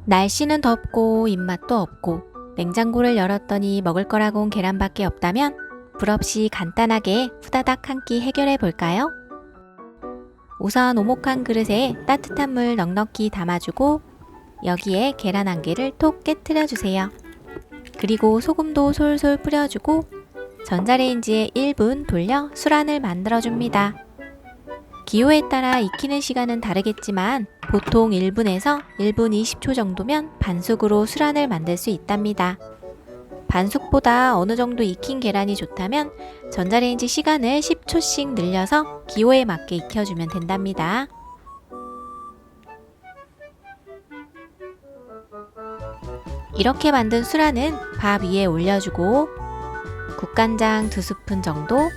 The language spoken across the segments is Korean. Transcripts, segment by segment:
날씨는 덥고 입맛도 없고 냉장고를 열었더니 먹을 거라곤 계란밖에 없다면 불 없이 간단하게 후다닥 한 끼 해결해 볼까요? 우선 오목한 그릇에 따뜻한 물 넉넉히 담아주고 여기에 계란 한 개를 톡 깨트려 주세요. 그리고 소금도 솔솔 뿌려주고 전자레인지에 1분 돌려 술안을 만들어 줍니다. 기호에 따라 익히는 시간은 다르겠지만 보통 1분에서 1분 20초 정도면 반숙으로 술안을 만들 수 있답니다. 반숙보다 어느 정도 익힌 계란이 좋다면 전자레인지 시간을 10초씩 늘려서 기호에 맞게 익혀주면 된답니다. 이렇게 만든 술안은 밥 위에 올려주고 국간장 2스푼 정도,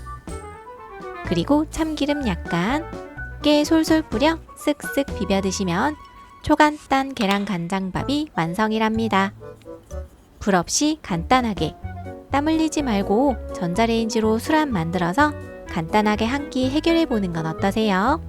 그리고 참기름 약간, 깨 솔솔 뿌려 쓱쓱 비벼 드시면 초간단 계란 간장밥이 완성이랍니다. 불 없이 간단하게 땀 흘리지 말고 전자레인지로 술안 만들어서 간단하게 한 끼 해결해 보는 건 어떠세요?